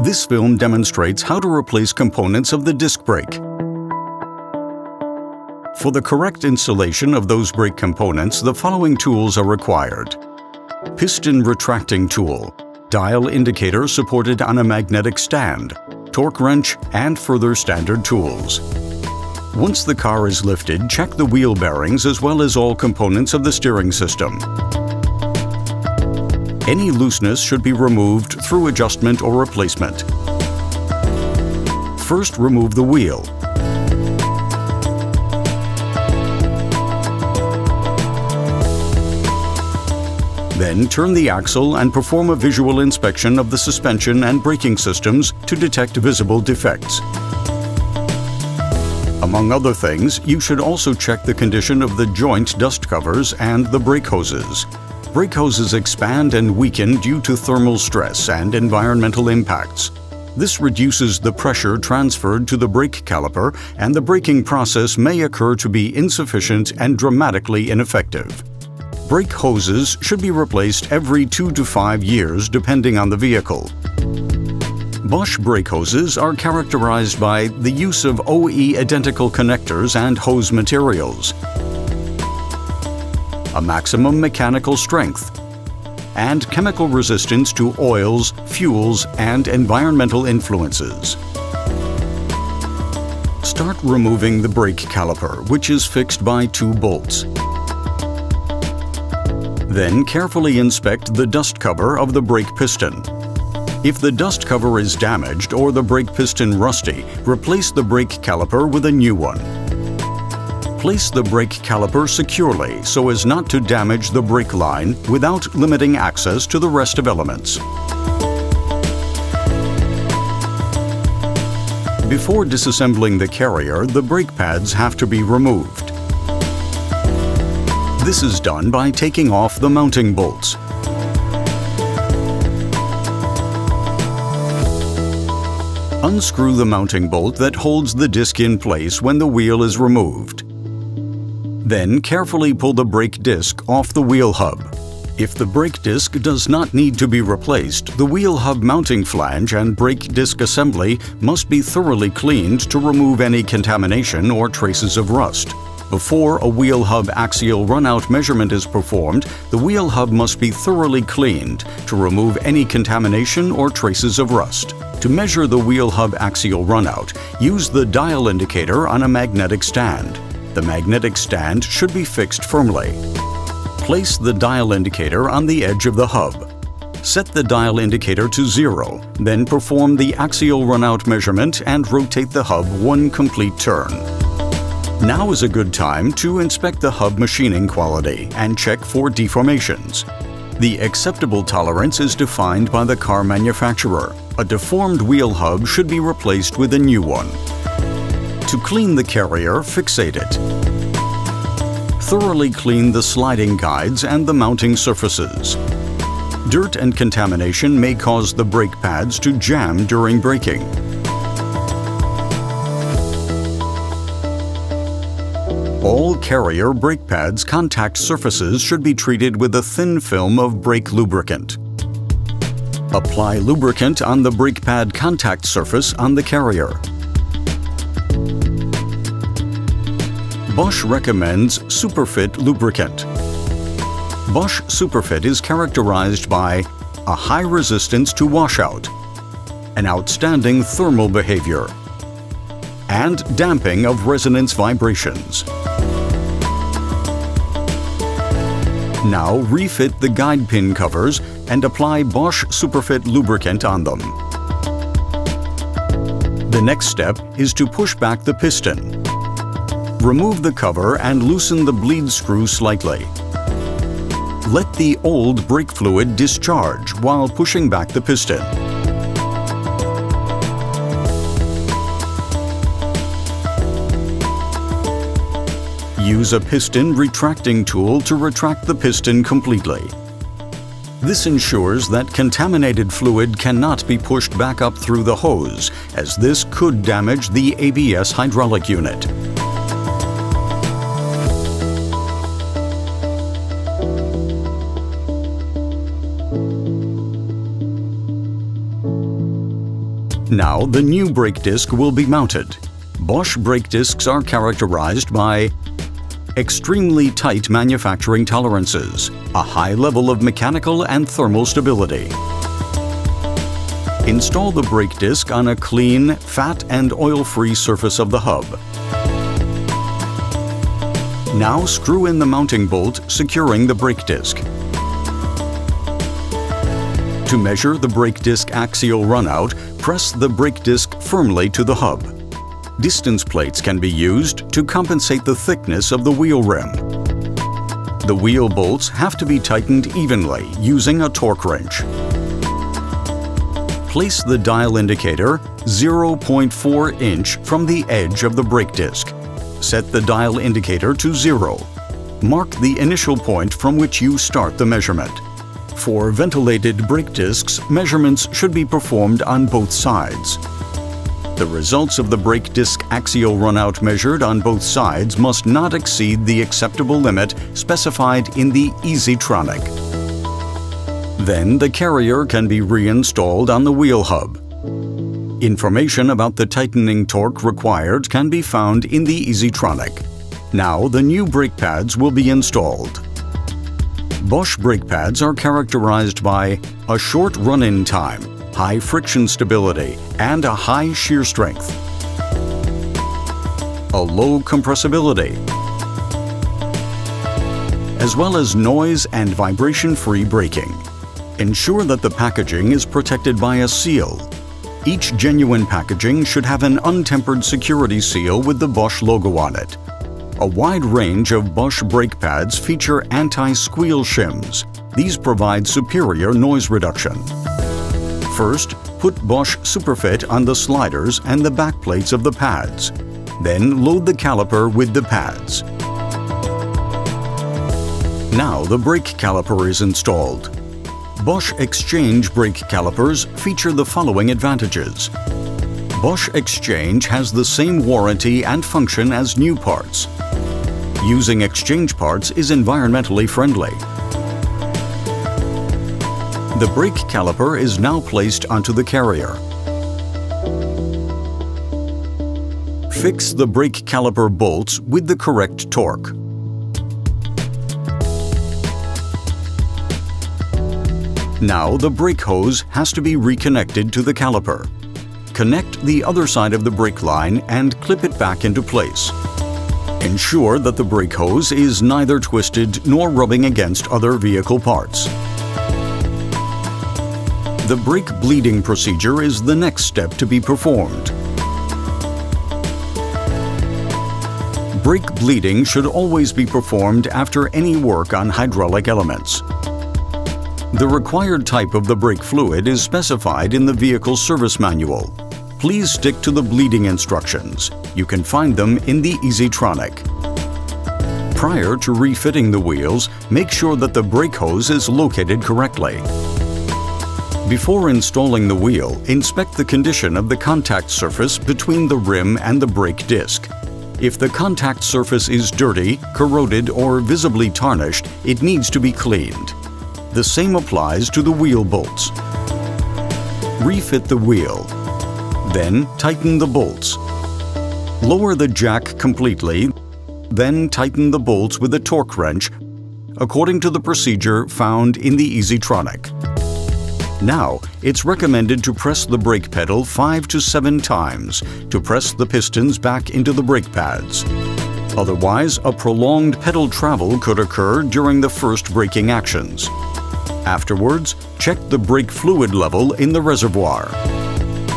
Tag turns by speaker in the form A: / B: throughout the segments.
A: This film demonstrates how to replace components of the disc brake. For the correct installation of those brake components, the following tools are required. Piston retracting tool, dial indicator supported on a magnetic stand, torque wrench, and further standard tools. Once the car is lifted, check the wheel bearings as well as all components of the steering system. Any looseness should be removed through adjustment or replacement. First, remove the wheel. Then turn the axle and perform a visual inspection of the suspension and braking systems to detect visible defects. Among other things, you should also check the condition of the joint dust covers and the brake hoses. Brake hoses expand and weaken due to thermal stress and environmental impacts. This reduces the pressure transferred to the brake caliper, and the braking process may occur to be insufficient and dramatically ineffective. Brake hoses should be replaced every 2 to 5 years depending on the vehicle. Bosch brake hoses are characterized by the use of OE identical connectors and hose materials, a maximum mechanical strength, and chemical resistance to oils, fuels, and environmental influences. Start removing the brake caliper, which is fixed by 2 bolts. Then carefully inspect the dust cover of the brake piston. If the dust cover is damaged or the brake piston rusty, replace the brake caliper with a new one. Place the brake caliper securely so as not to damage the brake line without limiting access to the rest of elements. Before disassembling the carrier, the brake pads have to be removed. This is done by taking off the mounting bolts. Unscrew the mounting bolt that holds the disc in place when the wheel is removed. Then carefully pull the brake disc off the wheel hub. If the brake disc does not need to be replaced, the wheel hub mounting flange and brake disc assembly must be thoroughly cleaned to remove any contamination or traces of rust. Before a wheel hub axial runout measurement is performed, the wheel hub must be thoroughly cleaned to remove any contamination or traces of rust. To measure the wheel hub axial runout, use the dial indicator on a magnetic stand. The magnetic stand should be fixed firmly. Place the dial indicator on the edge of the hub. Set the dial indicator to 0, then perform the axial runout measurement and rotate the hub 1 complete turn. Now is a good time to inspect the hub machining quality and check for deformations. The acceptable tolerance is defined by the car manufacturer. A deformed wheel hub should be replaced with a new one. To clean the carrier, fixate it. Thoroughly clean the sliding guides and the mounting surfaces. Dirt and contamination may cause the brake pads to jam during braking. All carrier brake pads contact surfaces should be treated with a thin film of brake lubricant. Apply lubricant on the brake pad contact surface on the carrier. Bosch recommends Superfit lubricant. Bosch Superfit is characterized by a high resistance to washout, an outstanding thermal behavior, and damping of resonance vibrations. Now refit the guide pin covers and apply Bosch Superfit lubricant on them. The next step is to push back the piston. Remove the cover and loosen the bleed screw slightly. Let the old brake fluid discharge while pushing back the piston. Use a piston retracting tool to retract the piston completely. This ensures that contaminated fluid cannot be pushed back up through the hose, as this could damage the ABS hydraulic unit. Now the new brake disc will be mounted. Bosch brake discs are characterized by extremely tight manufacturing tolerances, a high level of mechanical and thermal stability. Install the brake disc on a clean, fat and oil-free surface of the hub. Now screw in the mounting bolt securing the brake disc. To measure the brake disc axial runout, press the brake disc firmly to the hub. Distance plates can be used to compensate the thickness of the wheel rim. The wheel bolts have to be tightened evenly using a torque wrench. Place the dial indicator 0.4 inch from the edge of the brake disc. Set the dial indicator to 0. Mark the initial point from which you start the measurement. For ventilated brake discs, measurements should be performed on both sides. The results of the brake disc axial runout measured on both sides must not exceed the acceptable limit specified in the EasyTronic. Then the carrier can be reinstalled on the wheel hub. Information about the tightening torque required can be found in the EasyTronic. Now the new brake pads will be installed. Bosch brake pads are characterized by a short run-in time, high friction stability, and a high shear strength. A low compressibility, as well as noise and vibration-free braking. Ensure that the packaging is protected by a seal. Each genuine packaging should have an untempered security seal with the Bosch logo on it. A wide range of Bosch brake pads feature anti-squeal shims. These provide superior noise reduction. First, put Bosch Superfit on the sliders and the back plates of the pads. Then load the caliper with the pads. Now the brake caliper is installed. Bosch Exchange brake calipers feature the following advantages. Bosch Exchange has the same warranty and function as new parts. Using exchange parts is environmentally friendly. The brake caliper is now placed onto the carrier. Fix the brake caliper bolts with the correct torque. Now the brake hose has to be reconnected to the caliper. Connect the other side of the brake line and clip it back into place. Ensure that the brake hose is neither twisted nor rubbing against other vehicle parts. The brake bleeding procedure is the next step to be performed. Brake bleeding should always be performed after any work on hydraulic elements. The required type of the brake fluid is specified in the vehicle service manual. Please stick to the bleeding instructions. You can find them in the EasyTronic. Prior to refitting the wheels, make sure that the brake hose is located correctly. Before installing the wheel, inspect the condition of the contact surface between the rim and the brake disc. If the contact surface is dirty, corroded, or visibly tarnished, it needs to be cleaned. The same applies to the wheel bolts. Refit the wheel. Then tighten the bolts. Lower the jack completely, then tighten the bolts with a torque wrench according to the procedure found in the EasyTronic. Now, it's recommended to press the brake pedal 5 to 7 times to press the pistons back into the brake pads. Otherwise, a prolonged pedal travel could occur during the first braking actions. Afterwards, check the brake fluid level in the reservoir.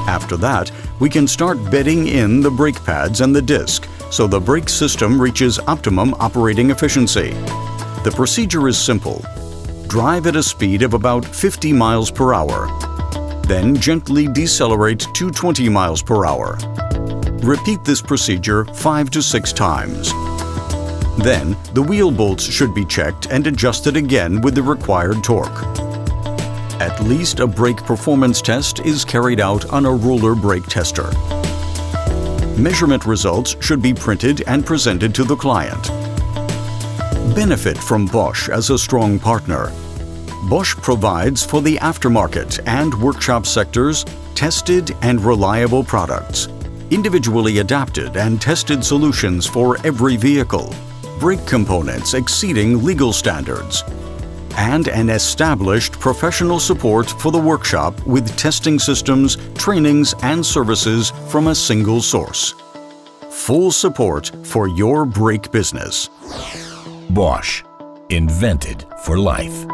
A: After that, we can start bedding in the brake pads and the disc so the brake system reaches optimum operating efficiency. The procedure is simple. Drive at a speed of about 50 miles per hour. Then gently decelerate to 20 miles per hour. Repeat this procedure 5 to 6 times. Then, the wheel bolts should be checked and adjusted again with the required torque. At least a brake performance test is carried out on a roller brake tester. Measurement results should be printed and presented to the client. Benefit from Bosch as a strong partner. Bosch provides for the aftermarket and workshop sectors tested and reliable products, individually adapted and tested solutions for every vehicle, brake components exceeding legal standards, and an established professional support for the workshop with testing systems, trainings, and services from a single source. Full support for your brake business.
B: Bosch. Invented for life.